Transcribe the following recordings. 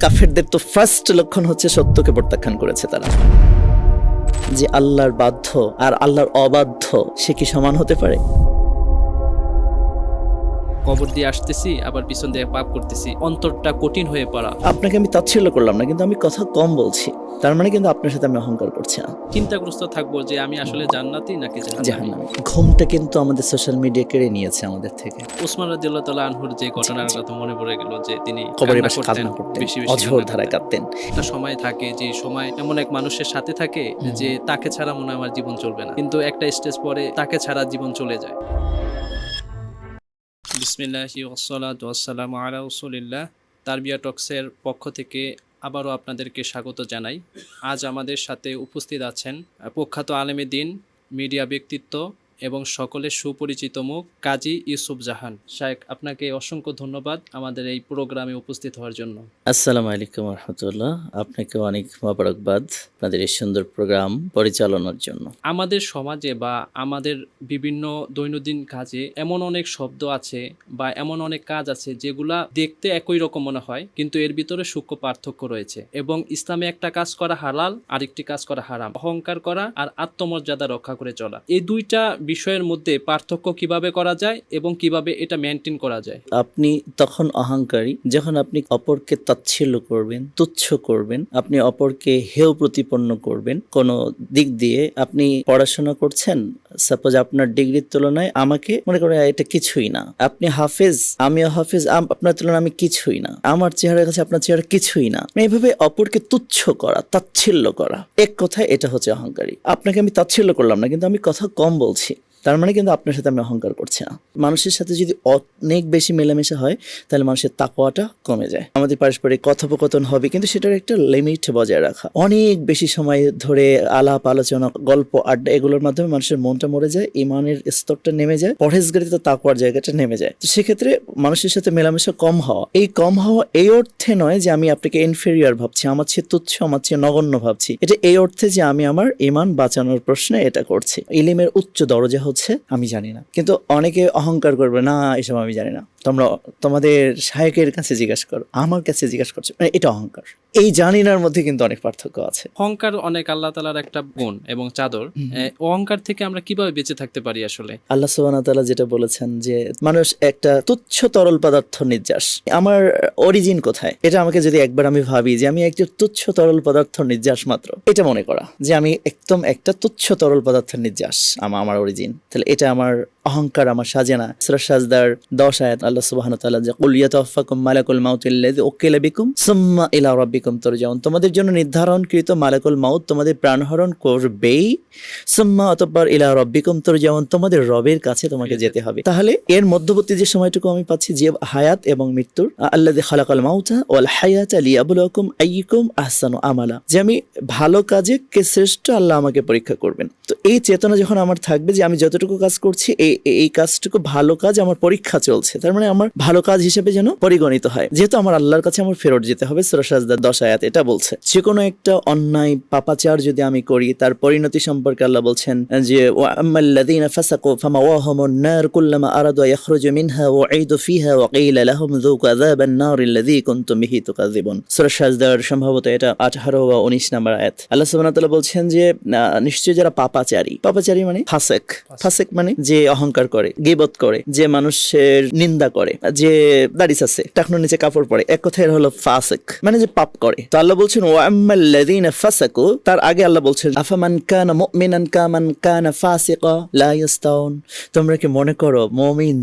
কাফেরদের তো ফার্স্ট লক্ষণ হচ্ছে সত্যকে প্রত্যাখ্যান করেছে তারা। যে আল্লাহর বাধ্য আর আল্লাহর অবাধ্য সে কি সমান হতে পারে? কবর দিয়ে আসতেছি আবার পিছন দিয়ে পাপ করতেছি, অন্তরটা কঠিন হয়ে পড়া। আপনাকে আমি তাচ্ছিল্য করলাম না, কিন্তু আমি কথা কম বলছি, তার মানে কিন্তু আপনার সাথে আমি অহংকার করছি না। চিন্তাগ্রস্ত থাকবো যে আমি আসলে জান্নাতি নাকি জাহান্নামী। জাহান্নামী। ঘুমটা কিন্তু আমাদের সোশ্যাল মিডিয়া কেড়ে নিয়েছে আমাদের থেকে। উসমান রাদিয়াল্লাহু তাআলা আনহুর যে ঘটনার কথা মনে পড়ে গেল, যে তিনি কবরে কান্না বসে কান্না করতেন, বেশি অঝোর ধারায় কাঁদতেন। একটা সময় থাকে যে সময় এমন এক মানুষের সাথে থাকে যে তাকে ছাড়া মনে হয় আমার জীবন চলবে না, কিন্তু একটা স্টেজ পরে তাকে ছাড়া জীবন চলে যায়। বিসমিল্লাহি ওয়াসসালাতু ওয়াসসালামু আলা রাসূলিল্লাহ। তারবিয়া টক্সের পক্ষ থেকে আবারও আপনাদেরকে স্বাগত জানাই। আজ আমাদের সাথে উপস্থিত আছেন প্রখ্যাত আলেমে দ্বীন, মিডিয়া ব্যক্তিত্ব এবং সকলের সুপরিচিত মুখ কাজী ইউসুফ জাহান। শায়েখ, আপনাকে অসংখ্য ধন্যবাদ আমাদের এই প্রোগ্রামে উপস্থিত হওয়ার জন্য। আসসালামু আলাইকুম রহমতুল্লাহ। আপনাকে অনেক মোবারকবাদ আপনাদের এই সুন্দর প্রোগ্রাম পরিচালনার জন্য। আমাদের সমাজে বা আমাদের বিভিন্ন দৈনন্দিন কাজে এমন অনেক শব্দ আছে বা এমন অনেক কাজ আছে যেগুলা দেখতে একই রকম মনে হয়, কিন্তু এর ভিতরে সূক্ষ্ম পার্থক্য রয়েছে। এবং ইসলামে একটা কাজ করা হালাল, আরেকটি কাজ করা হারাম। অহংকার করা আর আত্মমর্যাদা রক্ষা করে চলা, এই দুইটা বিষয়ের মধ্যে পার্থক্য কিভাবে করা যায় এবং কিভাবে এটা মেনটেন করা যায়। আপনি তখন অহংকারী যখন আপনি অপরকে তাচ্ছিল্য করবেন, তুচ্ছ করবেন, আপনি অপরকে হেয় প্রতিপন্ন করবেন। কোনো দিক দিয়ে আপনি পড়াশোনা করছেন, সাপোজ আপনার ডিগ্রির তুলনায় আমাকে মনে করেন এটা কিছুই না। আপনি হাফেজ, আমিও হাফেজ, আপনার তুলনায় আমি কিছুই না। আমার চেহারার কাছে আপনার চেহারা কিছুই না। এইভাবে অপরকে তুচ্ছ করা, তাচ্ছিল্য করা, এক কথায় এটা হচ্ছে অহংকারী। আপনাকে আমি তাচ্ছিল্য করলাম না, কিন্তু আমি কথা কম বলছি, তার মানে কিন্তু আপনার সাথে আমি অহংকার করছি না। মানুষের সাথে যদি অনেক বেশি মেলামেশা হয় তাহলে মানুষের তাকওয়াটা কমে যায়। আমাদের পারস্পরিক কথোপকথন হবে, কিন্তু সেটার একটা লিমিট বজায় রাখা। অনেক বেশি সময় ধরে আলাপ আলোচনা, গল্প, আড্ডা, এগুলোর মাধ্যমে মানুষের মনটা মরে যায়, ইমানের স্তরটা নেমে যায়, পরহেজগারিতা, তাকওয়ার জায়গাটা নেমে যায়। তো সেক্ষেত্রে মানুষের সাথে মেলামেশা কম হওয়া, এই কম হওয়া এই অর্থে নয় যে আমি আপনাকে ইনফেরিয়র ভাবছি, আমার চেয়ে তুচ্ছ, আমার চেয়ে নগণ্য ভাবছি। এটা এই অর্থে যে আমি আমার ইমান বাঁচানোর প্রশ্নে এটা করছি। ইলিমের উচ্চ দরজা হচ্ছে আমি জানি না, কিন্তু অনেকে অহংকার করবে না এসব আমি জানি না। তোমরা তোমাদের শায়েকের কাছে জিজ্ঞাসা করো, আমার কাছে জিজ্ঞাসা করছো, মানে এটা অহংকার। এই জানিনার মধ্যে কিন্তু অনেক পার্থক্য আছে। অহংকার অনেক আল্লাহ তাআলার একটা গুণ এবং চাদর। অহংকার থেকে আমরা কিভাবে বেঁচে থাকতে পারি? আসলে আল্লাহ সুবহানাহু ওয়া তাআলা যেটা বলেছেন যে মানুষ একটা তুচ্ছ তরল পদার্থ নির্যাস। আমার অরিজিন কোথায়, এটা আমাকে যদি একবার আমি ভাবি যে আমি একটা তুচ্ছ তরল পদার্থ নির্যাস মাত্র, এটা মনে করা যে আমি একদম একটা তুচ্ছ তরল পদার্থের নির্যাস আমার অরিজিন, তাহলে এটা আমার অহংকার, আমার সাজেনা। সূরা সাজদার 10 আয়াত আল্লাহ সুবহানাহু ওয়া তাআলা যে কুল ইয়াতাওয়াফাকুম মালাকুল মাউতিল্লাযী উকিলা বিকুম সুম্মা ইলা রাব্বিকুম তুরজাউন, তোমাদের জন্য নির্ধারণকৃত মালাকুল মাউত তোমাদের প্রাণহরণ করবেই, সুম্মা অতঃপর ইলা রাব্বিকুম তুরজাউন, তোমাদের রবের কাছে তোমাকে যেতে হবে। তাহলে এর মধ্যবর্তী যে সময়টুকু আমি পাচ্ছি, যে হায়াত এবং মৃত্যুর, আল্লাযী খালাকাল মাউতা ওয়াল হায়াতা লিয়াবলুয়াকুম আইয়ুকুম আহসানু আমালা, যে আমি ভালো কাজে কে শ্রেষ্ঠ আল্লাহ আমাকে পরীক্ষা করবেন। তো এই চেতনা যখন আমার থাকবে যে আমি যতটুকু কাজ করছি এই কাজটুকু ভালো কাজ, আমার পরীক্ষা চলছে, তার মানে আমার ভালো কাজ হিসেবে যেন পরিগণিত হয়, যেহেতু আমার আল্লাহর কাছে আমার ফেরত যেতে হবে। সূরা সাজদার 10 আয়াত এটা বলছে। যে কোনো একটা অন্যায় পাপাচার যদি আমি করি, তার পরিণতি সম্পর্কে আল্লাহ বলছেন যে ওয়া আম্মাল্লাযীনা ফাসাকু ফামাওয়াহুমুন নার কুল্লামা আরাদু ইয়াখরুজু মিনহা উঈদু ফিহা ওয়া কিলা লাহুম যুকু আযাবান নারিল্লাযী কুনতুম বিহি তুকাযিবুন। সূরা সাজদার সম্ভবত এটা 18 বা 19 নম্বর আয়াত। আল্লাহ সুবহানাহু ওয়া তাআলা বলছেন যে নিশ্চয়ই যারা পাপাচারী মানে ফাসেক মানে যে অহংকার করে, গীবত করে, যে মানুষের নিন্দা করে, যে দাড়ি আছে, টাকনুর নিচে কাপড় পরে, এক কথায় হলো ফাসেক, মানে যে পাপ করে। তো আল্লাহ বলছেন ওয়া আম্মাল্লাযীনা ফাসাকু, তার আগে আল্লাহ বলছেন আফামান কানা মুমিনান কামান কানা ফাসিকা লা ইয়াস্তাউন, তোমরা কি মনে করো মুমিন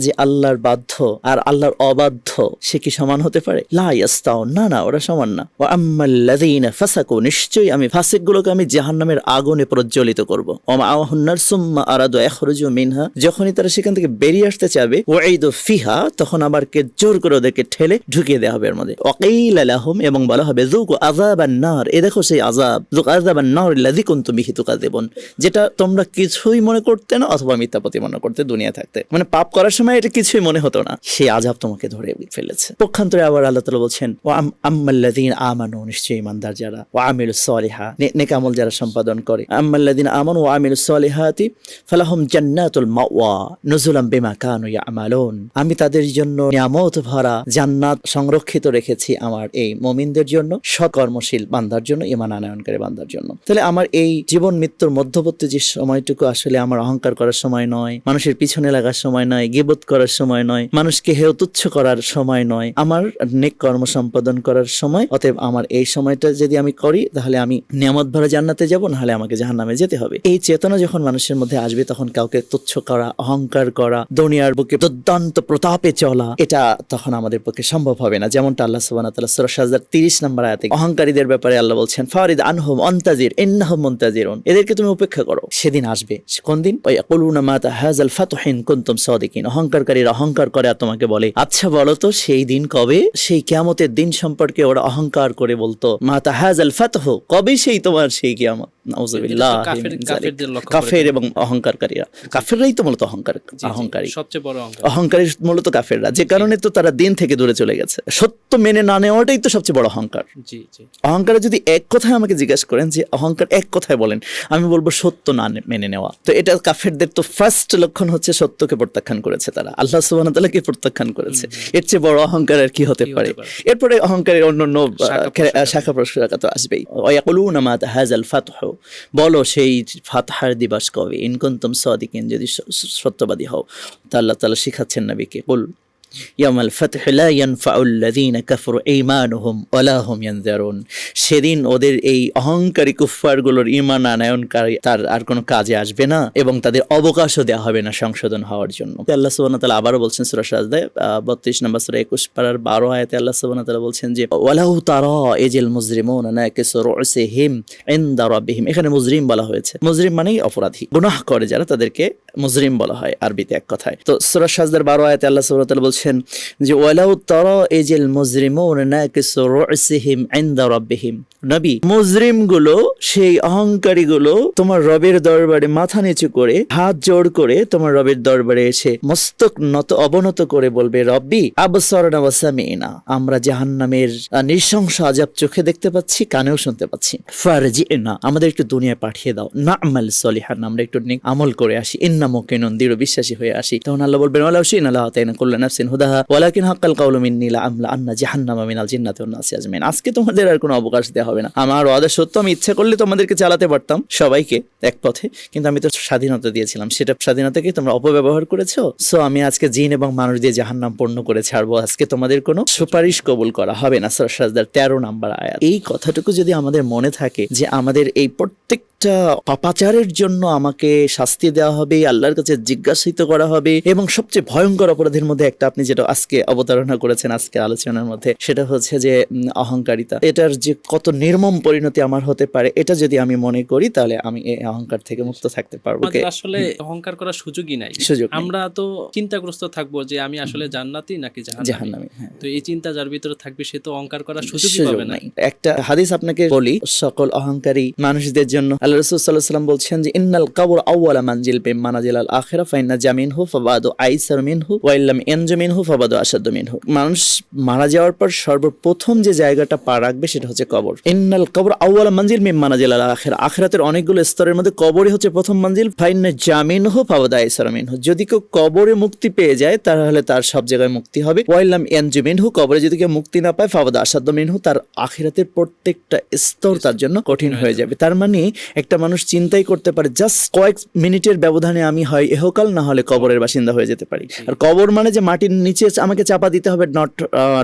যে আল্লাহর বাধ্য আর আল্লাহর অবাধ্য সে কি সমান হতে পারে? লা ইয়াস্তাউন, না ওরা সমান না। ওয়া আম্মাল্লাযীনা ফাসাকু, নিশ্চয়ই আমি ফাসিকগুলোকে আমি জাহান্নামের আগুনে প্রজ্বলিত করব। ওয়া মাআহুন নার সুম্মা আরাদু ইয়াখরুজু মিনহা, যখনই তারা সেখান থেকে বেরিয়ে আসতে চাবে, উঈদু ফিহা, তখন আবার কে জোর করে ওদেরকে ঠেলে ঢুকিয়ে দেওয়া হবে এর মধ্যে। ওয়াকিলা লাহুম, এবং বলা হবে যুকু আযাবান নার, এ দেখো সেই আযাব, যুকু আযাবান নার আল্লাযী কুনতুম বিহি তুকাযিবুন, যেটা তোমরা কিছুই মনে করতে না অথবা মিথ্যা প্রতিপন্ন করতে দুনিয়া থাকতে, মানে পাপ করার সময় এটা কিছুই মনে হতো না, সেই আযাব তোমাকে ধরে ফেলেছে। পক্ষান্তরে আবার আল্লাহ তাআলা বলছেন ওয়া আম্মাল্লাযীনা আমানু, নিশ্চয়ই ঈমানদার যারা, ওয়া আমিলুস সলিহা, নেক আমল যারা সম্পাদন করে, আম্মাল্লাযীনা আমানু ওয়া আমিলুস সলিহাতি ফালাহুম জান্নাতুল মাওয়া নুজুলাম বিমা কানু ইয়ামালুন, আমি তাদের জন্য নিয়ামত ভরা জান্নাত সংরক্ষিত রেখেছি আমার এই মুমিনদের জন্য, সৎকর্মশীল বান্দার জন্য, ঈমান আনয়নকারী বান্দার জন্য। তাহলে আমার এই জীবন মৃত্যুর মধ্যবর্তী যে সময়টুকু আসলে আমার অহংকার করার সময় নয়, মানুষের পিছনে লাগার সময় নয়, গীবত করার সময় নয়, মানুষকে হেয় তুচ্ছ করার সময় নয়, আমার নেক কর্ম সম্পাদন করার সময়। অতএব আমার এই সময়টা যদি আমি করি তাহলে আমি নিয়ামত ভরা জান্নাতে যাব, না হলে আমাকে জাহান্নামে যেতে হবে। এই চেতনা যখন মানুষের মধ্যে আসবে তখন কাউকে তুচ্ছ করা, অহংকার করা, দুনিয়ার বুকে দুর্দান্ত প্রতাপে চলা, এটা তখন আমাদের পক্ষে সম্ভব হবে না। যেমনটা আল্লাহ সুবহানাহু ওয়া তাআলা সূরা সাজদার 30 নম্বর আয়াতে অহংকারীদের ব্যাপারে আল্লাহ বলছেন, ফারিদ আনহুম আনতাজির ইন্নাহুম মুনতাজিরুন, এদেরকে তুমি উপেক্ষা করো, সেদিন আসবে। কোন দিন? ইয়াকুলুনা মাতা হাযাল ফাতহু ইন কুনতুম সাদিকিন, অহংকারীরা অহংকার করে আর তোমাকে বলে, আচ্ছা বলো তো সেই দিন কবে? সেই কিয়ামতের দিন সম্পর্কে ওরা অহংকার করে বলতো, মাতা হাযাল ফাতহু, কবে সেই তোমার সেই কিয়ামত? নাউযুবিল্লাহ। কাফের এবং অহংকারীরা, কাফেররাই তো মূলত অহংকারী, সবচেয়ে বড় অহংকারী মূলত কাফেররা, যে কারণে তো তারা দিন থেকে দূরে চলে গেছে। সত্য মেনে না নেওয়াটাই তো সবচেয়ে বড় অহংকার। অহংকারে যদি এক কথায় আমাকে জিজ্ঞাসা করেন যে অহংকার এক কথায় বলেন, আমি বলবো সত্য না মেনে নেওয়া। তো এটা কাফেরদের তো ফার্স্ট লক্ষণ হচ্ছে সত্যকে প্রত্যাখ্যান করেছে তারা, আল্লাহ সুবহানাহু ওয়া তাআলাকে প্রত্যাখ্যান করেছে। এর চেয়ে বড় অহংকার আর কি হতে পারে? এরপরে অহংকারের অন্যান্য শাখা প্রশাখা তো আসবেই। ওয়ায়াকুলুনা মাতা হাযাল ফাতহু, বলো সেই ফাতহার দিবস কবে? ইন কুনতুম সাদিকিন, যদি সত্যবাদী হও। তা আল্লাহ তাআলা শিখাচ্ছেন নবীকে, কুল ইয়াউমাল ফাতহ লা ইয়ানফাউল্লাযীনা কাফারু ঈমানুহুম ওয়ালা হুম ইয়ানযারুন, সেদিন ওদের এই অহংকারী কুফফারগুলোর ঈমান আনয়নকারী তার আর কোনো কাজে আসবে না এবং তাদের অবকাশও দেওয়া হবে না সংশোধন হওয়ার জন্য। আল্লাহ সুবহানাহু ওয়া তাআলা আবারও বলছেন সূরা সাজদায় 32 নম্বর সূরা 21 পারার 12 আয়াতে আল্লাহ সুবহানাহু ওয়া তাআলা বলছেন যে ওয়ালাউ তারা ইজিল মুজরিমুনা নাকিসু রুসিহিম ইনদা রাব্বিহিম, এখানে মুজরিম বলা হয়েছে। মুজরিম মানেই অপরাধী, গুনাহ করে যারা, তাদেরকে মুজরিম বলা হয় আরবিতে এক কথায়। তো সূরা সাজদার 12 আয়াতে আল্লাহ সুবহানাহু ওয়া তাআলা বলছেন যে ওয়ালাউ তারা ইজিল মুজরিমুনা নাকিসু রুসিহিম ইনদা রাব্বিহিম, নবী মুজরিমগুলো, সেই অহংকারীগুলো তোমার রবের দরবারে মাথা নিচু করে, হাত জোড় করে তোমার রবের দরবারে এসে মস্তক অবনত করে বলবে, রব্বি আবসারনা ওয়া সামি'না, আমরা জাহান্নামের নৃশংস আযাব চোখে দেখতে পাচ্ছি, কানেও শুনতে পাচ্ছি। ফারজি'না, আমাদের একটু দুনিয়ায় পাঠিয়ে দাও, না'মাল সলিহান, আমরা একটু নেক আমল করে আসি, ইন্না মুকিনুন, দৃঢ় বিশ্বাসী হয়ে আসি। তখন আল্লাহ বলবেন, ওয়ালাউ শি'না লা'আতাইনা কুল্লা নাফসিন হুদাহা ওয়ালাকিন হাক্কাল কাউলু মিন্নী লা'আমলা আন্না জাহান্নামা মিনাল জিন্নাতি ওয়ান নাসি আজমাইন। আজকে তোমাদের আর কোনো অবকাশ দেওয়া হবে না, আমার ওয়াদা সত্য, আমি ইচ্ছা করলে তোমাদেরকে চালাতে পারতাম সবাইকে এক পথে, কিন্তু আমি তো স্বাধীনতা দিয়েছিলাম, সেটা স্বাধীনতাকে তোমরা অপব্যবহার করেছো। সো আমি আজকে জিন এবং মানুষ দিয়ে জাহান্নাম পূর্ণ করে ছাড়বো, আজকে তোমাদের কোনো সুপারিশ কবুল করা হবে না। সূরা সাজদার 13 নম্বর আয়াত। এই কথাটুকু যদি আমাদের মনে থাকে যে আমাদের এই প্রত্যেক পাপাচারের জন্য আমাকে শাস্তি দেওয়া হবে, আল্লাহর কাছে জিজ্ঞাসিত করা হবে, এবং সবচেয়ে ভয়ঙ্কর অপরাধের মধ্যে একটা আপনি যেটা আজকে অবতারণা করেছেন আজকে আলোচনার মধ্যে, সেটা হচ্ছে যে অহংকারিতা। এটার যে কত নির্মম পরিণতি আমার হতে পারে, এটা যদি আমি মনে করি তাহলে আমি এই অহংকার থেকে মুক্ত থাকতে পারবো। আসলে অহংকার করার সুযোগই নাই, আমরা তো চিন্তাগ্রস্ত থাকবো যে আমি আসলে জান্নাতি নাকি জাহান্নামী। তো এই চিন্তা যার ভিতরে থাকবে সে তো অহংকার করার সুযোগই পাবে না। একটা হাদিস আপনাকে বলি, সকল অহংকারী মানুষদের জন্য আল্লাহ রাসূল সাল্লাল্লাহু আলাইহি ওয়াসাল্লাম বলছেন যে ইন্নাল কবর আউওয়ালা মানজিল মিন মানাজিলাল আখিরা ফাইন্না জামিনহু ফাবাদু আইসার মিনহু ওয়া ইল্লাম ইয়ানজু মিনহু ফাবাদু আশাদ্দু মিনহু, মানুষ মারা যাওয়ার পর সর্বপ্রথম যে জায়গাটা পা রাখবে সেটা হচ্ছে কবর। ইন্নাল কবর আউওয়ালা মানজিল মিন মানাজিলাল আখিরা, আখিরাতের অনেকগুলো স্তরের মধ্যে কবরই হচ্ছে প্রথম মঞ্জিল। ফাইন্না জামিনহু ফাবাদু আইসার মিনহু, যদি কেউ কবরে মুক্তি পেয়ে যায় তাহলে তার সব জায়গায় মুক্তি হবে। ওয়া ইল্লাম ইয়ানজু মিনহু, কবরে যদি কেউ মুক্তি না পায় ফাবাদু আশাদ্দু মিনহু, তার আখিরাতের প্রত্যেকটা স্তর তার জন্য কঠিন হয়ে যাবে। তার মানে একটা মানুষ চিন্তাই করতে পারে জাস্ট কয়েক মিনিটের ব্যবধানে আমি হয় ইহকাল না হলে কবরের বাসিন্দা হয়ে যেতে পারি। আর কবর মানে যে মাটির নিচে আমাকে চাপা দিতে হবে, নট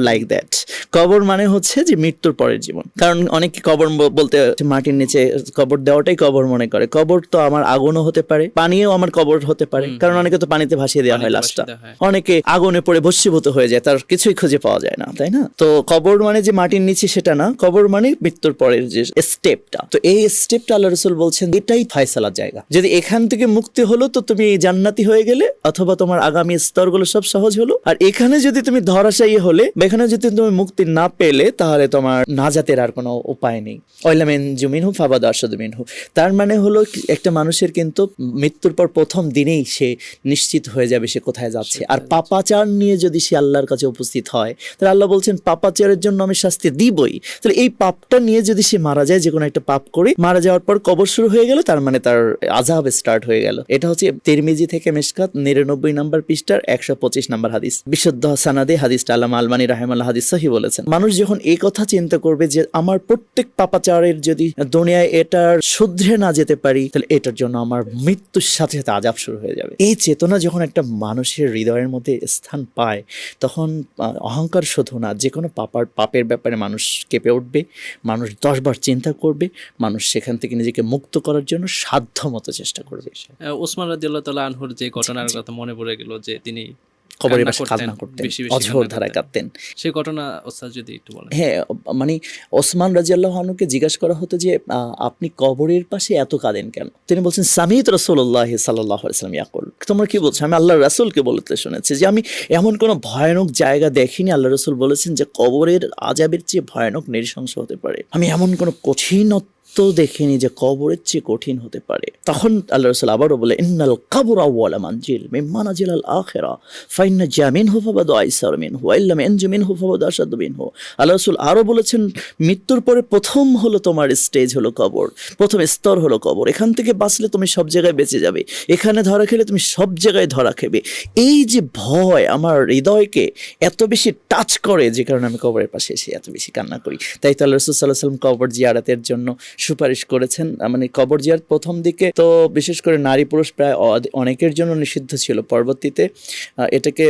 লাইক দ্যাট। কবর মানে হচ্ছে যে মৃত্যুর পরের জীবন। কারণ অনেকে কবর বলতে মাটির নিচে কবর দেওয়াটাই কবর মনে করে। কবর তো আমার আগুনও হতে পারে, পানিও আমার কবর হতে পারে, কারণ অনেকে তো পানিতে ভাসিয়ে দেওয়া হয় লাশটা, অনেকে আগুনে পড়ে ভস্মীভূত হয়ে যায়, তার কিছুই খুঁজে পাওয়া যায় না, তাই না? তো কবর মানে যে মাটির নিচে সেটা না, কবর মানে মৃত্যুর পরের যে স্টেপটা। তো এই স্টেপটা আল্লাহ রাসূল বলছেন এটাই ফয়সালার জায়গা। যদি এখান থেকে মুক্তি হলো তো তুমি জান্নাতি হয়ে গেলে, অথবা তোমার আগামী স্তরগুলো সব সহজ হলো। আর এখানে যদি তুমি ধরাশায়ী হলে বা এখানে যদি তুমি মুক্তি না পেলে তাহলে তোমার নাজাতের আর কোনো উপায় নেই। ওয়াইলামিন জুমিনহু ফাবাদু আশাদু মিনহু, তার মানে হলো একটা মানুষের কিন্তু মৃত্যুর পর প্রথম দিনেই সে নিশ্চিত হয়ে যাবে সে কোথায় যাচ্ছে। আর পাপাচার নিয়ে যদি সে আল্লাহর কাছে উপস্থিত হয় তাহলে আল্লাহ বলছেন পাপাচারের জন্য আমি শাস্তি দিবই। তাহলে এই পাপটা নিয়ে যদি সে মারা যায়, যে কোনো একটা পাপ করে মারা যাওয়ার পর কবর শুরু হয়ে গেল, তার মানে তার আযাব স্টার্ট হয়ে গেল। এটা হচ্ছে তিরমিজি থেকে মিশকাত 99 নম্বর পৃষ্ঠার 125 নম্বর হাদিস, বিশুদ্ধ সানাদে হাদিসটা আল্লামা আলবানী রাহিমাহুল্লাহ হাদিস সহিহ বলেছেন। মানুষ যখন এই কথা চিন্তা করবে যে আমার প্রত্যেক পাপাচারের যদি দুনিয়ায় এটার শুধরে না যেতে পারি, তাহলে এটার জন্য আমার মৃত্যুর সাথে সাথে আযাব শুরু হয়ে যাবে। এই চেতনা যখন একটা মানুষের হৃদয়ের মধ্যে স্থান পায়, তখন অহংকার শুধু না, যে কোনো পাপের ব্যাপারে মানুষ কেঁপে উঠবে, মানুষ 10 বার চিন্তা করবে, মানুষ সেখান থেকে নিজেকে মুক্ত করার জন্য সাধ্যমতো চেষ্টা করবে। ওসমান রাদিয়াল্লাহু তাআলা আনহুর যে ঘটনার কথা মনে পড়ে গেল, যে তিনি কবরের পাশে কান্না করতেন, বেশি বেশি অঝোর কান্না ধারায় করতেন। কাঁদতেন। সেই ঘটনা ওস্তাদ যদি একটু বলেন। হ্যাঁ, মানে ওসমান রাদিয়াল্লাহু আনহুকে জিজ্ঞাসা করা হতো যে আপনি কবরের পাশে এত কাঁদেন কেন? তিনি বলছেন, সামিত রাসূলুল্লাহ সাল্লাল্লাহু আলাইহি ওয়াসাল্লাম ইয়াকুল, তোমরা কি বলছো? আমি আল্লাহর রাসূলকে বলতে শুনেছি যে আমি এমন কোনো ভয়ানক জায়গা দেখিনি, আল্লাহ রাসূল বলেছেন যে কবরের আযাবের চেয়ে ভয়ানক নৃশংস হতে পারে। আমি এমন কোনো কঠিনত্ব দেখিনি যে কবরের চেয়ে কঠিন হতে পারে। তখন আল্লাহ রাসূল আবারও বলে, ইন্নাল কবর আউয়ালা মানজিল মিন মানাজিল আল আখিরা ফাইন্না জামিনহু ফাবাদু আইসার মিনহু ওয়া ইল্লাম ইয়ানজু মিনহু ফাবাদু আশাদু মিনহু। আল্লাহ রাসূল আরও বলেছেন, মৃত্যুর পরে প্রথম হলো তোমার স্টেজ হলো কবর, প্রথম স্তর হলো কবর। এখান থেকে বাঁচলে তুমি সব জায়গায় বেঁচে যাবে, এখানে ধরা খেলে তুমি সব জায়গায় ধরা খেবে। এই যে ভয় আমার হৃদয়কে এত বেশি টাচ করে, যে কারণে আমি কবরের পাশে এসে এত বেশি কান্না করি। তাই তো আল্লাহ রাসূল সাল্লাল্লাহু আলাইহি ওয়াসাল্লাম কবর জিয়ারতের জন্য সুপারিশ করেছেন। মানে কবর জিয়ারত প্রথম দিকে তো বিশেষ করে নারী পুরুষ প্রায় অনেকের জন্য নিষিদ্ধ ছিল, পরবর্তীতে এটাকে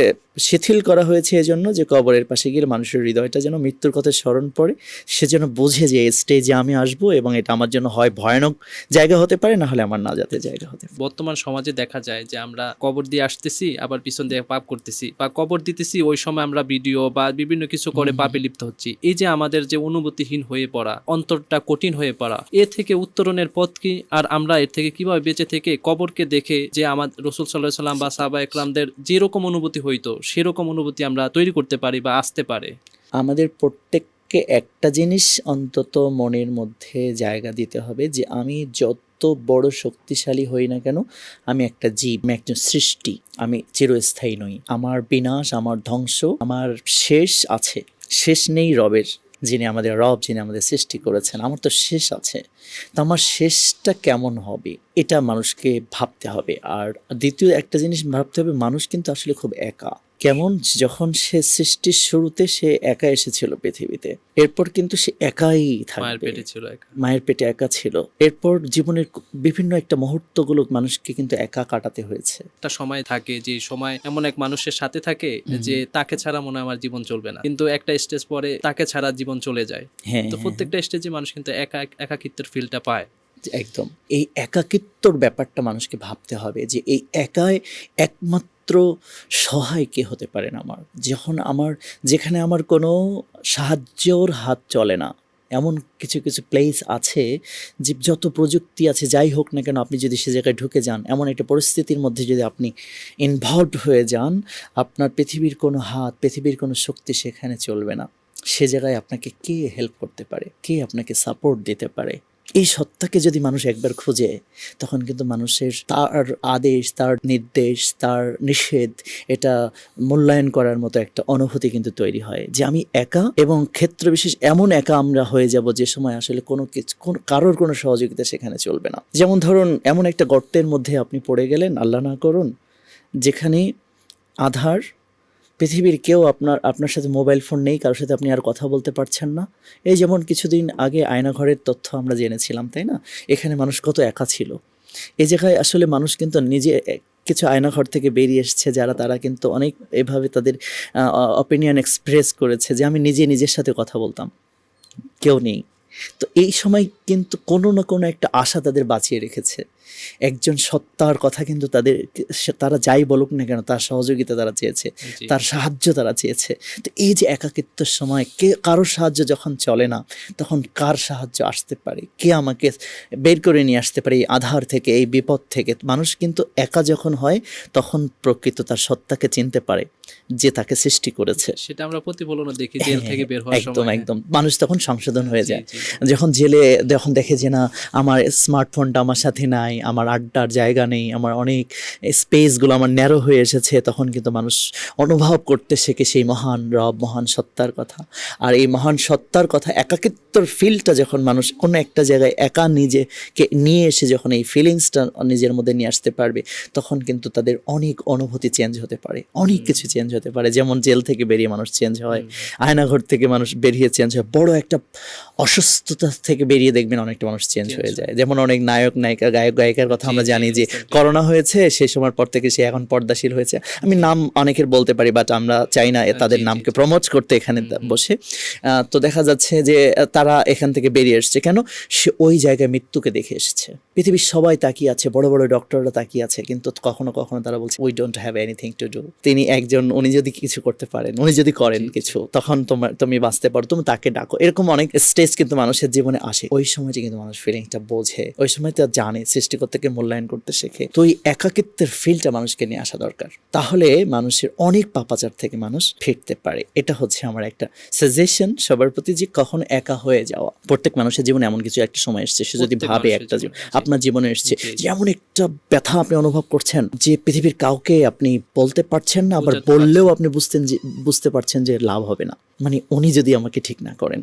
শিথিল করা হয়েছে এজন্য যে কবরের পাশে গিয়ে মানুষের হৃদয়টা যেন মৃত্যুর কথা স্মরণ পড়ে, সে যেন বোঝে যে এই স্টেজে আমি আসবো এবং এটা আমার জন্য হয় ভয়ানক জায়গা হতে পারে, না হলে আমার নাজাতের জায়গা হতে পারে। বর্তমান সমাজে দেখা যায় যে আমরা কবর দিয়ে আসতেছি, আবার পিছন দিয়ে পাপ করতেছি, বা কবর দিতেছি, ওই সময় আমরা ভিডিও বা বিভিন্ন কিছু করে পাপে লিপ্ত হচ্ছি। এই যে আমাদের যে অনুভূতিহীন হয়ে পড়া, অন্তরটা কঠিন হয়ে পড়া, এ থেকে উত্তরণের পথ কি? আর আমরা এর থেকে কিভাবে বেঁচে থেকে কবরকে দেখে যে আমার রাসূল সাল্লাল্লাহু আলাইহি ওয়াসাল্লাম বা সাহাবা একরামদের যেরকম অনুভূতি হইতো, সেরকম অনুভূতি আমরা তৈরি করতে পারি বা আসতে পারে? আমাদের প্রত্যেককে একটা জিনিস অন্তত মনের মধ্যে জায়গা দিতে হবে যে আমি যত বড় শক্তিশালী হই না কেন, আমি একটা জীব, আমি একজন সৃষ্টি, আমি চিরস্থায়ী নই। আমার বিনাশ, আমার ধ্বংস, আমার শেষ আছে, শেষ নেই রবের, যিনি আমাদের রব, যিনি আমাদের সৃষ্টি করেছেন। আমার তো শেষ আছে, তো আমার শেষটা কেমন হবে এটা মানুষকে ভাবতে হবে। আর দ্বিতীয় একটা জিনিস ভাবতে হবে, মানুষ কিন্তু আসলে খুব একা। কেমন? যখন সে সৃষ্টির শুরুতে সে একা এসেছিল পৃথিবীতে, এরপর কিন্তু সে একাই থাকবে, মায়ের পেটে ছিল একা, মায়ের পেটে একা ছিল। এরপর জীবনের বিভিন্ন একটা মুহূর্তগুলো মানুষকে কিন্তু একা কাটাতে হয়েছে। একটা সময় থাকে যে সময় এমন এক মানুষের সাথে থাকে যে তাকে ছাড়া মনে হয় আমার জীবন চলবে না, কিন্তু একটা স্টেজ পরে তাকে ছাড়া জীবন চলে যায়। হ্যাঁ, তো প্রত্যেকটা স্টেজে মানুষ কিন্তু একাকিত্বের ফিলটা পায়। একদম এই একাকিত্বর ব্যাপারটা মানুষকে ভাবতে হবে যে এই একাই একমাত্র সহায় কে হতে পারেন আমার, যেখানে আমার কোনো সাহায্যর হাত চলে না। এমন কিছু কিছু প্লেস আছে যে যত প্রযুক্তি আছে যাই হোক না কেন, আপনি যদি সে জায়গায় ঢুকে যান, এমন একটা পরিস্থিতির মধ্যে যদি আপনি ইনভলভড হয়ে যান, আপনার পৃথিবীর কোনো হাত, পৃথিবীর কোনো শক্তি সেখানে চলবে না। সে জায়গায় আপনাকে কে হেল্প করতে পারে, কে আপনাকে সাপোর্ট দিতে পারে, এই সত্তাকে যদি মানুষ একবার খুঁজে, তখন কিন্তু মানুষের তার আদেশ, তার নির্দেশ, তার নিষেধ, এটা মূল্যায়ন করার মতো একটা অনুভূতি কিন্তু তৈরি হয় যে আমি একা, এবং ক্ষেত্র বিশেষ এমন একা আমরা হয়ে যাব যে সময় আসলে কারোর কোনো সহযোগিতা সেখানে চলবে না। যেমন ধরুন, এমন একটা গর্তের মধ্যে আপনি পড়ে গেলেন, আল্লাহ না করুন, যেখানে আধার, পৃথিবীর কেউ আপনার সাথে মোবাইল ফোন নেই, কারোর সাথে আপনি আর কথা বলতে পারছেন না। এই যেমন কিছুদিন আগে আয়নাঘরের তথ্য আমরা জেনেছিলাম, তাই না? এখানে মানুষ কত একা ছিল। এই জায়গায় আসলে মানুষ কিন্তু নিজে কিছু আয়নাঘর থেকে বেরিয়ে এসছে, তারা কিন্তু অনেক এভাবে তাদের অপিনিয়ন এক্সপ্রেস করেছে যে আমি নিজের সাথে কথা বলতাম, কেউ নেই। তো এই সময় কিন্তু কোনো না কোনো একটা আশা তাদের বাঁচিয়ে রেখেছে। একজন সত্তার কথা কিন্তু তারা যাই বলুক না কেন, তার সহযোগিতা তারা চেয়েছে, তার সাহায্য তারা চেয়েছে। তো এই যে একাকিত্বের সময় কারোর সাহায্য যখন চলে না, তখন কার সাহায্য আসতে পারে, কে আমাকে বের করে নিয়ে আসতে পারে এই আধার থেকে, এই বিপদ থেকে? মানুষ কিন্তু একা যখন হয়, তখন প্রকৃত তার সত্তাকে চিনতে পারে। যে তাকে সৃষ্টি করেছে। সেটা আমরা প্রতিফলনও দেখি জেল থেকে বের হওয়ার একদম সময়। একদম মানুষ তখন সংশোধন হয়ে জি, যায়। জি। যখন জেলে যখন দেখে যে না আমার স্মার্টফোনটা আমার সাথে নাই, আমার আড্ডার জায়গা নেই, আমার অনেক স্পেসগুলো আমার ন্যারো হয়ে এসেছে, তখন কিন্তু মানুষ অনুভব করতে শেখে সেই মহান রব, মহান সত্তার কথা। আর এই মহান সত্তার কথা, একাকিত্বর ফিলটা যখন মানুষ কোনো একটা জায়গায় একা নিজেকে নিয়ে এসে যখন এই ফিলিংসটা নিজের মধ্যে নিয়ে আসতে পারবে, তখন কিন্তু তাদের অনেক অনুভূতি চেঞ্জ হতে পারে, অনেক কিছু চেঞ্জ হতে পারে। যেমন জেল থেকে বেরিয়ে মানুষ চেঞ্জ হয়, আয়নাঘর থেকে মানুষ বেরিয়ে চেঞ্জ হয়, বড় একটা অসুস্থতা থেকে বেরিয়ে দেখবেন অনেকটা মানুষ চেঞ্জ হয়ে যায়। যেমন অনেক নায়ক নায়িকা, গায়ক গায়িকার কথা আমরা জানি যে করোনা হয়েছে সেই সময়ের পর থেকে সে এখন পর্দাশীল হয়েছে। আমি নাম অনেকের বলতে পারি, বাট আমরা চাই না তাদের নামকে প্রমোট করতে এখানে বসে। তো দেখা যাচ্ছে যে তারা এখান থেকে বেরিয়ে এসছে কেন? সে ওই জায়গায় মৃত্যুকে দেখে এসেছে। পৃথিবীর সবাই তাকিয়ে আছে, বড় বড় ডক্টররা তাকিয়ে আছে, কিন্তু কখনো কখনো তারা বলছে we don't have anything to do. তিনি একজন, উনি যদি কিছু করতে পারেন, উনি যদি করেন কিছু, তখন তুমি বাঁচতে পারো, তুমি তাকে ডাকো। এরকম অনেক স্টেজ কিন্তু মানুষের জীবনে আসে। ওই সময়টা কিন্তু মানুষ ফিলিংসটা বোঝে, ওই সময় তারা জানে, সৃষ্টিকর্তাকে মূল্যায়ন করতে শেখে। তো এই একাকিত্বের ফিলটা মানুষকে নিয়ে আসা দরকার, তাহলে মানুষের অনেক পাপাচার থেকে মানুষ ফিরতে পারে। এটা হচ্ছে আমার একটা সাজেশন সবার প্রতি, যে কখনো একা হয়ে যাওয়া। প্রত্যেক মানুষের জীবনে এমন কিছু একটা সময় এসছে, সে যদি ভাবে একটা আপনার জীবনে এসছে যে এমন একটা ব্যথা আপনি অনুভব করছেন যে পৃথিবীর কাউকে আপনি বলতে পারছেন না, আবার বললেও আপনি বুঝতে পারছেন যে লাভ হবে না, মানে উনি যদি আমাকে ঠিক না করেন।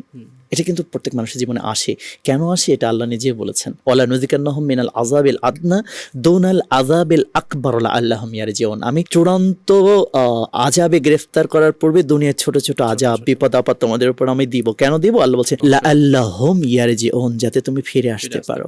এটা কিন্তু প্রত্যেক মানুষের জীবনে আসে। কেন আসে এটা আল্লাহ নিজে বলেছেন, ওয়ালা নুযিকান্নাহুম মিনাল আযাবিল আদনা দুনাল আযাবিল আকবার লাআল্লাহুম ইয়ারজিউন। আমি চূড়ান্ত আযাবে গ্রেফতার করার পূর্বে দুনিয়ার ছোট ছোট আযাব, বিপদ আপদ তোমাদের উপর আমি দিব। কেন দিব? আল্লাহ বলছেন লাআল্লাহুম ইয়ারজিউন, যাতে তুমি ফিরে আসতে পারো।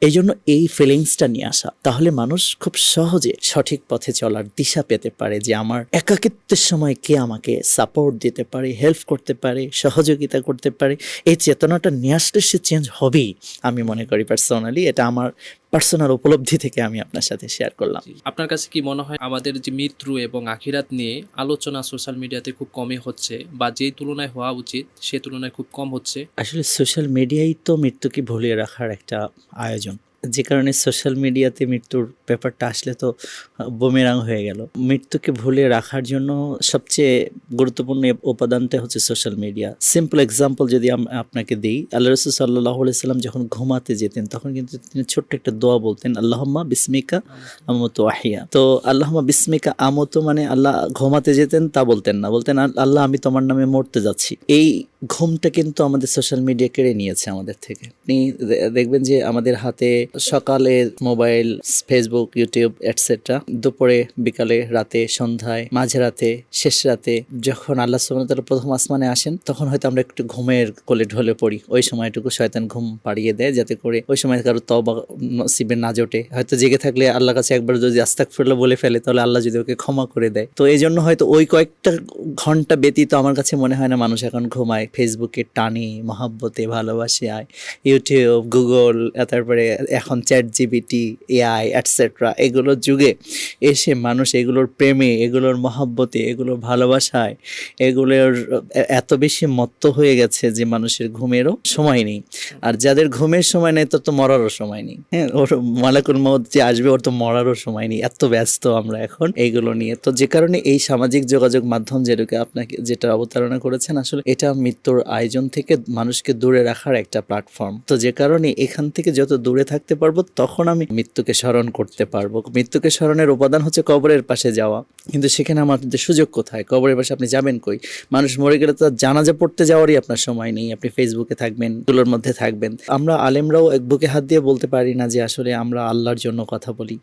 এই জন্য এই ফিলিংসটা নিয়ে আসা, তাহলে মানুষ খুব সহজে সঠিক পথে চলার দিশা পেতে পারে, যে আমার একাকিত্বের সময় কে আমাকে সাপোর্ট দিতে পারে, হেল্প করতে পারে, সহযোগিতা করতে পারে। এই চেতনাটা নিয়ে আসলে সে চেঞ্জ হবেই, আমি মনে করি পার্সোনালি। এটা আমার পার্সোনাল উপলব্ধি থেকে আমি আপনার সাথে শেয়ার করলাম। আপনার কাছে কি মনে হয় আমাদের যে মৃত্যু এবং আখিরাত নিয়ে আলোচনা সোশ্যাল মিডিয়াতে খুব কমই হচ্ছে, বা যেই তুলনায় হওয়া উচিত সে তুলনায় খুব কম হচ্ছে? আসলে সোশ্যাল মিডিয়াই তো মৃত্যুকে ভুলিয়ে রাখার একটা আয়োজন, যে কারণে সোশ্যাল মিডিয়াতে মৃত্যুর ব্যাপারটা আসলে তো বুমেরাং হয়ে গেল। মৃত্যুকে ভুলিয়ে রাখার জন্য সবচেয়ে গুরুত্বপূর্ণ উপাদানটা হচ্ছে সোশ্যাল মিডিয়া। সিম্পল এক্সাম্পল যদি আপনাকে দিই, আল্লাহ রাসূল সাল্লাল্লাহু আলাইহি সাল্লাম যখন ঘুমাতে যেতেন, তখন কিন্তু তিনি ছোট্ট একটা দোয়া বলতেন, আল্লাহুম্মা বিসমিকা আমুতু আহইয়া। তো আল্লাহুম্মা বিসমিকা আমুতু মানে আল্লাহ ঘুমাতে যেতেন তা বলতেন না, বলতেন আল্লাহ আমি তোমার নামে মরতে যাচ্ছি। এই ঘুমটা কিন্তু আমাদের সোশ্যাল মিডিয়া কেড়ে নিয়েছে আমাদের থেকে। আপনি দেখবেন যে আমাদের হাতে সকালে মোবাইল, ফেসবুক, ইউটিউব এটসেট্রা, দুপুরে, বিকালে, রাতে, সন্ধ্যায়, মাঝরাতে, শেষ রাতে, যখন আল্লাহ সুবহানাহু ওয়া তাআলা প্রথম আসমানে আসেন, তখন হয়তো আমরা একটু ঘুমের কোলে ঢলে পড়ি। ওই সময়টুকু শয়তান ঘুম পাড়িয়ে দেয়, যাতে করে ওই সময় কারো তওবা নসিবে না জোটে। হয়তো জেগে থাকলে আল্লাহর কাছে একবার যদি আস্তাগফিরুল্লাহ বলে ফেলে, তাহলে আল্লাহ যদি ওকে ক্ষমা করে দেয়। তো এই জন্য হয়তো ওই কয়েকটা ঘন্টা ব্যতীত আমার কাছে মনে হয় না মানুষ এখন ঘুমায়। ফেসবুকে টানে, মহাব্বতে, ভালোবাসায়, ইউটিউব, গুগল, তারপরে এখন ChatGPT, AI এটসেট্রা, এগুলোর যুগে এসে মানুষ এগুলোর প্রেমে, এগুলোর মহাব্বতে, এগুলোর ভালোবাসায়, এগুলোর এত বেশি মত্ত হয়ে গেছে যে মানুষের ঘুমেরও সময় নেই। আর যাদের ঘুমের সময় নেই, তোর তো মরারও সময় নেই। হ্যাঁ, ওর মালাকুল মউত যে আসবে, ওর তো মরারও সময় নেই। এত ব্যস্ত আমরা এখন এইগুলো নিয়ে। তো যে কারণে এই সামাজিক যোগাযোগ মাধ্যম আপনাকে যেটা অবতারণা করেছেন, আসলে এটা মৃত্যুর আয়োজন থেকে মানুষকে দূরে রাখার একটা প্ল্যাটফর্ম। তো যে কারণে এখান থেকে যত দূরে থাকতে পারবো, তখন আমি মৃত্যুকে স্মরণ করতে পারবো। মৃত্যুকে স্মরণের উপাদান হচ্ছে কবরের পাশে যাওয়া, কিন্তু সেখানে আমাদের সুযোগ কোথায়? কবরের পাশে আপনি যাবেন কই? মানুষ মরে গেলে তো জানাজা পড়তে যাওয়ারই আপনার সময় নেই। আপনি ফেসবুকে থাকবেন, এগুলোর মধ্যে থাকবেন। আমরা আলেমরাও এক বুকে হাত দিয়ে বলতে পারি না যে আসলে আমরা আল্লাহর জন্য কথা বলি,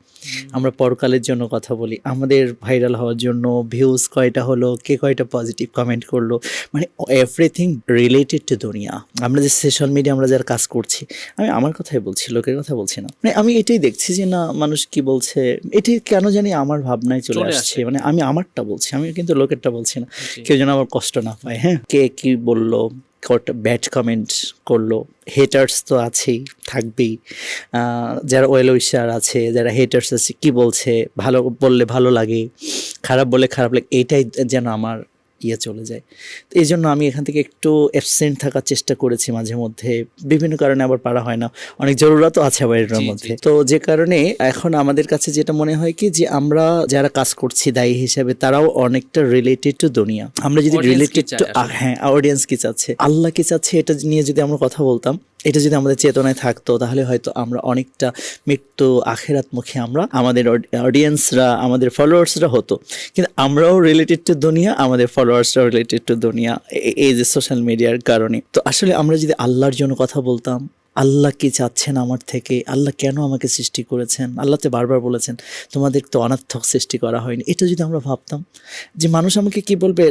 আমরা পরকালের জন্য কথা বলি, আমাদের ভাইরাল হওয়ার জন্য ভিউজ কয়টা হলো, কে কয়টা পজিটিভ কমেন্ট করলো, মানে এভরিথিং রিলেটেড টু দুনিয়া। আমরা যে সোশ্যাল মিডিয়া আমরা যারা কাজ করছি, আমি আমার কথাই বলছি, লোকের কথা বলছি না। মানে আমি এটাই দেখছি যে না, মানুষ কি বলছে, এটি কেন জানি আমার ভাবনায় চলে আসছে। মানে আমি আমারটা বলছি, আমি কিন্তু লোকেরটা বলছি না, কেউ যেন আমার কষ্ট না পায়। হ্যাঁ, কে কি বললো, ব্যাড কমেন্ট করলো, হেটার্স তো আছেই, থাকবেই। যারা ওয়েল উইশার আছে, যারা হেটার্স আছে, কি বলছে, ভালো বললে ভালো লাগে, খারাপ বললে খারাপ লাগে, এইটাই যেন আমার ইয়ে চলে যায়। তো এই জন্য আমি এখান থেকে একটু অ্যাবসেন্ট থাকার চেষ্টা করেছি মাঝে মধ্যে, বিভিন্ন কারণে আবার পারা হয় না, অনেক জরুরতও আছে আবার এর মধ্যে। তো যে কারণে এখন আমাদের কাছে যেটা মনে হয় কি যে আমরা যারা কাজ করছি দায়ী হিসেবে তারাও অনেকটা রিলেটেড টু দুনিয়া। আমরা যদি রিলেটেড টু, হ্যাঁ, অডিয়েন্স কি চাচ্ছে, আল্লাহ কি চাচ্ছে, এটা নিয়ে যদি আমরা কথা বলতাম, এটা যদি আমাদের চেতনায় থাকতো, তাহলে হয়তো আমরা অনেকটা মৃত্যু আখিরাতমুখী আমরা, আমাদের অডিয়েন্সরা, আমাদের ফলোয়ার্সরা হতো। কিন্তু আমরাও রিলেটেড টু দুনিয়া, আমাদের ফলোয়ার্সরাও রিলেটেড টু দুনিয়া, এই যে সোশ্যাল মিডিয়ার কারণে। তো আসলে আমরা যদি আল্লাহর জন্য কথা বলতাম, আল্লাহ কি চাচ্ছেন আমার থেকে, আল্লাহ কেন আমাকে সৃষ্টি করেছেন, আল্লাহ তো বারবার বলেছেন তোমাদের তো অনর্থক সৃষ্টি করা হয়নি, এটা যদি আমরা ভাবতাম যে মানুষ আমাকে কি বলবে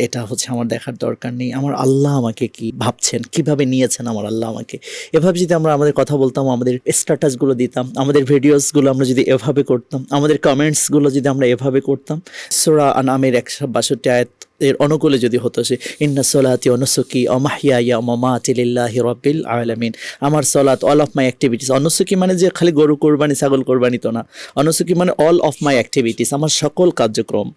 এটা হচ্ছে আমার দেখার দরকার নেই, আমার আল্লাহ আমাকে কি ভাবছেন, কিভাবে নিয়েছেন আমার আল্লাহ আমাকে, এভাবে যদি আমরা আমাদের কথা বলতাম, আমাদের স্ট্যাটাসগুলো দিতাম, আমাদের ভিডিওসগুলো আমরা যদি এভাবে করতাম, আমাদের কমেন্টসগুলো যদি আমরা এভাবে করতাম, সূরা আনআমের 162 আয়াত এর অনুকূলে যদি হতো সে ইন্না সলাতি ওয়া নুসুকি ওয়া মাহইয়ায়া ওয়া মামাতি লিল্লাহি রাব্বিল আলামিন, আমার সলাত, অল অফ মাই অ্যাক্টিভিটিস, অনুসুকি মানে যে খালি গরু কোরবানি ছাগল কোরবানি তো না, অনুসুকি মানে অল অফ মাই অ্যাক্টিভিটিস, আমার সকল কার্যক্রম,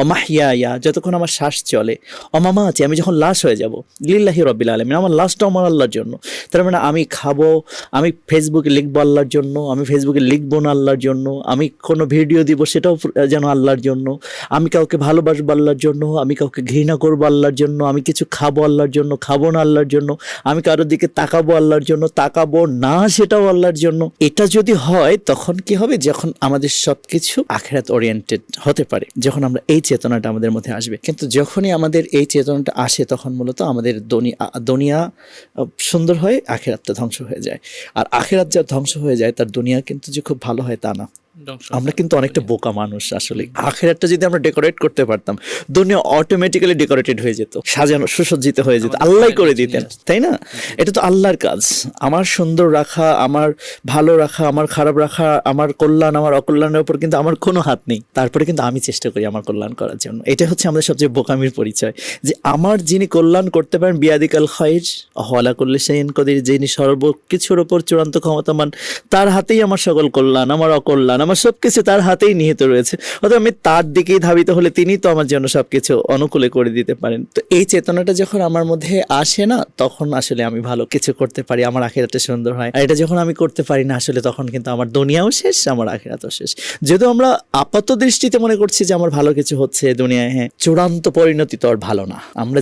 অমাহিয়া যতক্ষণ আমার শ্বাস চলে, অমামা আছে আমি যখন লাশ হয়ে যাব, লিল্লাহি রাব্বিল আলামিন, আমার লাশটা আমার আল্লাহর জন্য। তার মানে আমি খাবো, আমি ফেসবুকে লিখবো আল্লাহর জন্য, আমি ফেসবুকে লিখবো না আল্লাহর জন্য, আমি কোনো ভিডিও দিব সেটাও যেন আল্লাহর জন্য, আমি কাউকে ভালোবাসবো আল্লাহর জন্য, আমি কাউকে ঘৃণা করবো আল্লাহর জন্য, আমি কিছু খাবো আল্লাহর জন্য, খাবো না আল্লাহর জন্য, আমি কারোর দিকে তাকাবো আল্লাহর জন্য, তাকাবো না সেটাও আল্লাহর জন্য। এটা যদি হয় তখন কি হবে, যখন আমাদের সবকিছু আখিরাত ওরিয়েন্টেড হতে পারে, যখন আমরা এই চেতনাটা আমাদের মধ্যে আসবে। কিন্তু যখনই আমাদের এই চেতনাটা আসে তখন মূলত আমাদের দুনিয়া সুন্দর হয়, আখিরাতটা ধ্বংস হয়ে যায়। আর আখিরাত যা ধ্বংস হয়ে যায় তার দুনিয়া কিন্তু যে খুব ভালো হয় তা না। আমরা কিন্তু অনেকটা বোকা মানুষ আসলে। আখিরাতটা যদি আমরা ডেকোরেট করতে পারতাম, দুনিয়া অটোমেটিক্যালি ডেকোরেটেড হয়ে যেত, সাজানো সুসজ্জিত হয়ে যেত, আল্লাহ করে দিতেন, তাই না? এটা তো আল্লাহর কাজ, আমার সুন্দর রাখা, আমার ভালো রাখা, আমার খারাপ রাখা, আমার কল্যাণ, আমার অকল্যাণের উপর কিন্তু আমার কোনো হাত নেই। তারপরে কিন্তু আমি চেষ্টা করি আমার কল্যাণ করার জন্য। এটা হচ্ছে আমাদের সবচেয়ে বোকামির পরিচয়, যে আমার যিনি কল্যাণ করতে পারেন, বিয়াদিকাল খায়র ওয়ালা কুল্লি শাইইন কদির, যিনি সর্বকিছুর উপর চূড়ান্ত ক্ষমতামান, তার হাতেই আমার সকল কল্যাণ, আমার অকল্যাণ, আমার সবকিছু তার হাতেই নিহিত রয়েছে। অর্থাৎ আমি তার দিকেই ধাবিত হলে তিনি তো আমার জন্য সবকিছু অনুকূলে করে দিতে পারেন। তো এই চেতনাটা যখন আমার মধ্যে আসে না, তখন আসলে আমি ভালো কিছু করতে পারি, আমার আখিরাতটা সুন্দর হয়। আর এটা যখন আমি করতে পারি না আসলে, তখন কিন্তু আমার দুনিয়াও শেষ, আমার আখিরাতও শেষ। যদিও আমরা আপাত দৃষ্টিতে মনে করছি যে আমার ভালো কিছু হচ্ছে দুনিয়ায়, হ্যাঁ, চূড়ান্ত পরিণতি তো আর ভালো না। আমরা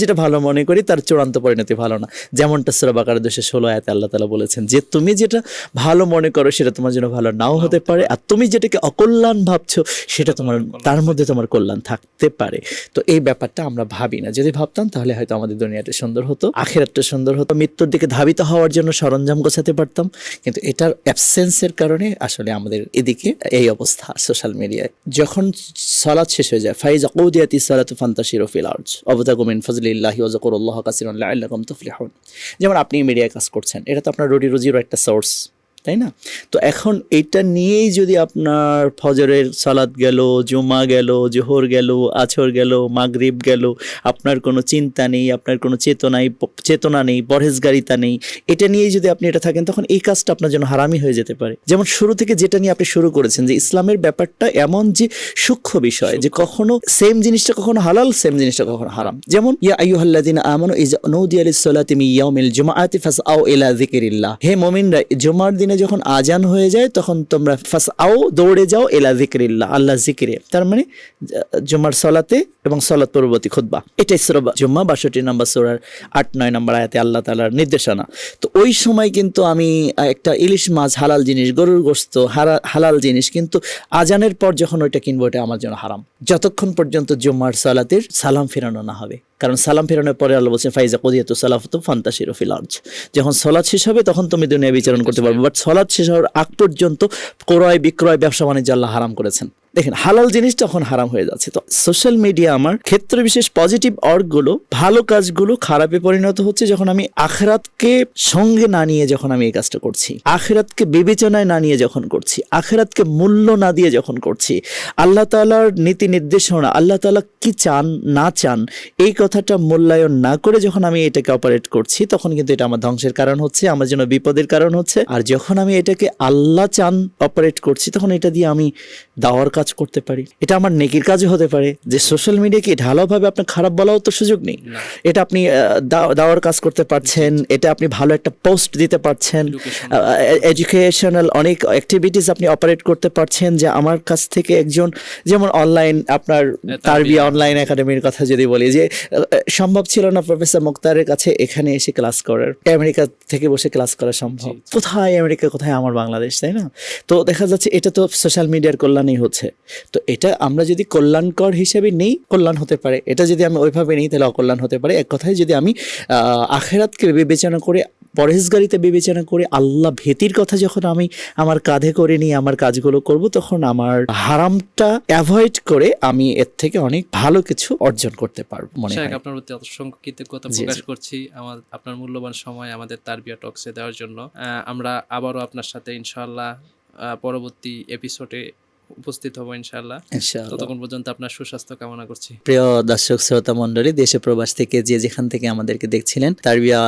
যেটা ভালো মনে করি তার চূড়ান্ত পরিণতি ভালো না। যেমনটা সূরা বাকারা 216 আয়াতে আল্লাহ তাআলা বলেছেন যে তুমি যেটা ভালো মনে করো সেটা তোমার জন্য ভালো নাও হতে পারে, আর তুমি যেটাকে অকল্যাণ ভাবছো সেটা তোমার, তার মধ্যে তোমার কল্যাণ থাকতে পারে। তো এই ব্যাপারটা আমরা ভাবি না। যদি ভাবতাম তাহলে হয়তো আমাদের দুনিয়াটা সুন্দর হতো, আখিরাতটা সুন্দর হতো, মৃত্যুর দিকে ধাবিত হওয়ার জন্য সরঞ্জাম গোছাতে পারতাম। কিন্তু এটার অ্যাবসেন্সের কারণে আসলে আমাদের এদিকে এই অবস্থা সোশ্যাল মিডিয়ায়। যখন সালাত শেষ হয়ে যায়, ফাইজা কুদিয়াতিস সালাতু ফান্তাশিরু ফিল আরজ ওয়াবতাগু মিন ফাজলিল্লাহি ওয়া যাকুরুল্লাহা কাসীরান লাআল্লাকুম তুফলিহুন। যেমন আপনি মিডিয়ায় কাজ করছেন, এটা তো আপনার রুটি রুজির একটা সোর্স, তাই না? তো এখন এটা নিয়েই যদি আপনার ফজরের সালাত গেল, জুমা গেল, জোহর গেল, আছর গেল, মাগরিব গেল, আপনার কোনো চিন্তা নেই, আপনার কোনো চেতনা নেই, পরহেজগারিতা নেই, এটা নিয়েই যদি আপনি এটা থাকেন, তখন এই কাজটা আপনার জন্য হারামই হয়ে যেতে পারে। যেমন শুরু থেকে যেটা নিয়ে আপনি শুরু করেছেন, যে ইসলামের ব্যাপারটা এমন যে সূক্ষ্ম বিষয়, যে কখনো সেম জিনিসটা কখনো হালাল, সেম জিনিসটা কখনো হারাম। যেমন ইয়া আইয়ুহাল্লাযিনা আমানু ইযা নুদিয়া লিস-সালাতি মিন ইয়াউমিল জুমআতি ফাসআউ ইলা যিকরিল্লাহ, হে মুমিনরা, জুমার দিনে যখন আজান হয়ে যায় তখন তোমরা ফাসআউ, দৌড়ে যাও, ইলা যিকরিল্লাহ, আল্লাহ জিকিরে। তার মানে জুমার সালাতে এবং সালাত পরবর্তী খুতবা, এটাই সূরা জুমা 62 নম্বর সূরার 8-9 নম্বর আয়াতে আল্লাহ তাআলার নির্দেশনা। তো ওই সময় কিন্তু আমি একটা ইলিশ মাছ হালাল জিনিস, গরুর গোশত হালাল জিনিস, কিন্তু আজানের পর যখন ওইটা কিনবো ওটা আমার জন্য হারাম, যতক্ষণ পর্যন্ত জুমার সালাতের সালাম ফেরানো না হবে। কারণ সালাম ফেরানোর পরে আল্লাহ বলছেন ফাইজা কুদিয়াতুস সালাতু ফান্তাশিরু ফিল আরজ, যখন সালাত শেষ হবে তখন তুমি দুনিয়ায় বিচরণ করতে পারবে। বাট সালাত শেষ হওয়ার আগ পর্যন্ত ক্রয় বিক্রয়, ব্যবসা বাণিজ্য আল্লাহ হারাম করেছেন। দেখেন, হালাল জিনিস তখন হারাম হয়ে যাচ্ছে। তো সোশ্যাল মিডিয়া আমার ক্ষেত্রে বিশেষ পজিটিভ অর্গগুলো, ভালো কাজগুলো খারাপে পরিণত হচ্ছে যখন আমি আখিরাতকে সঙ্গে না নিয়ে যখন আমি এই কাজটা করছি, আখিরাতকে বিবেচনায় না নিয়ে যখন করছি, আখিরাতকে মূল্য না দিয়ে যখন করছি, আল্লাহ তাআলার নীতি নির্দেশনা, আল্লাহ তাআলা কি চান না চান এই কথাটা মূল্যায়ন না করে যখন আমি এটাকে অপারেট করছি, তখন কিন্তু এটা আমার ধ্বংসের কারণ হচ্ছে, আমার জন্য বিপদের কারণ হচ্ছে। আর যখন আমি এটাকে আল্লাহ চান অপারেট করছি, তখন এটা দিয়ে আমি দাওয়ার কাজ কাজ করতে পারি, এটা আমার নেকির কাজও হতে পারে। যে সোশ্যাল মিডিয়াকে ঢালাওভাবে আপনার খারাপ বলাও তো সুযোগ নেই। না। এটা আপনি দাওয়ার কাজ করতে পারছেন, এটা আপনি ভালো একটা পোস্ট দিতে পারছেন, এডুকেশনাল অনেক অ্যাক্টিভিটিস আপনি অপারেট করতে পারছেন। যে আমার কাছ থেকে একজন, যেমন অনলাইন আপনার তারবিয়া অনলাইন একাডেমির কথা যদি বলি, যে সম্ভব ছিল না প্রফেসর মুক্তারের কাছে এখানে এসে ক্লাস করার, আমেরিকা থেকে বসে ক্লাস করা সম্ভব। কোথায় আমেরিকা, কোথায় আমার বাংলাদেশ, তাই না? তো দেখা যাচ্ছে এটা তো সোশ্যাল মিডিয়ার কল্যাণেই হচ্ছে। তো এটা আমরা যদি কল্যাণকর হিসেবে নেই, কল্যাণ হতে পারে। এটা যদি আমি ওইভাবে নেই তাহলে অকল্যাণ হতে পারে। এক কথায় যদি আমি আখেরাতকে বিবেচনা করে, পরহেজগারিতে বিবেচনা করে, আল্লাহ ভীতির কথা যখন আমি আমার কাঁধে করে নিয়ে আমার কাজগুলো করব, তখন আমার হারামটা অ্যাভয়েড করে আমি এর থেকে অনেক ভালো কিছু অর্জন করতে পারবো মনে হয়। আপনার প্রতি অসংখ্য কৃতজ্ঞতা প্রকাশ করছি আপনার মূল্যবান সময় আমাদের তারবিয়া টক্সে দেওয়ার জন্য। আমরা আবারও আপনার সাথে ইনশাআল্লাহ পরবর্তী এপিসোডে উপস্থিত হব ইনশাআল্লাহ। ততক্ষণ পর্যন্ত আপনার সুস্বাস্থ্য কামনা করছি। প্রিয় দর্শক শ্রোতা মণ্ডলী, দেশে প্রবাস থেকে যে যেখান থেকে আমাদেরকে দেখছিলেন, তারবিয়া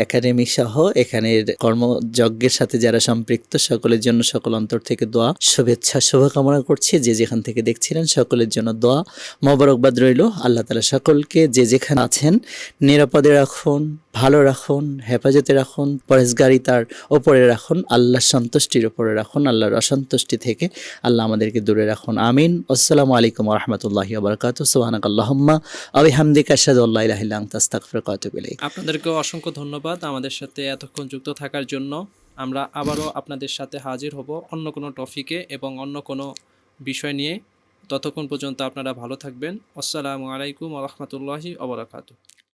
একাডেমি সহ এখানের কর্মযজ্ঞের সাথে যারা সম্পৃক্ত, সকলের জন্য সকল অন্তর থেকে দোয়া, শুভেচ্ছা, শুভকামনা করছি। যে যেখান থেকে দেখছিলেন সকলের জন্য দোয়া, মোবারকবাদ রইল। আল্লাহ তাআলা সকলকে যে যেখানে আছেন নিরাপদে রাখুন, ভালো রাখুন, হেফাজতে রাখুন, পরহেজগারিতার ওপরে রাখুন, আল্লাহর সন্তুষ্টির ওপরে রাখুন, আল্লাহর অসন্তুষ্টি থেকে আল্লাহ আমাদেরকে দূরে রাখুন। আমিন। আসসালামু আলাইকুম ওয়া রাহমাতুল্লাহি ওয়া বারাকাতুহু। সুবহানাকাল্লাহুম্মা ওয়া বিহামদিকা আশহাদু আল্লা ইলাহা ইল্লা আনতা আস্তাগফিরুকা ওয়া আতুবু ইলাইক। আপনাদেরকে অসংখ্য ধন্যবাদ আমাদের সাথে এতক্ষণ যুক্ত থাকার জন্য। আমরা আবারও আপনাদের সাথে হাজির হব অন্য কোনো টপিকে এবং অন্য কোনো বিষয় নিয়ে। ততক্ষণ পর্যন্ত আপনারা ভালো থাকবেন। আসসালামু আলাইকুম ওয়া রাহমাতুল্লাহি ওয়া বারাকাতুহু।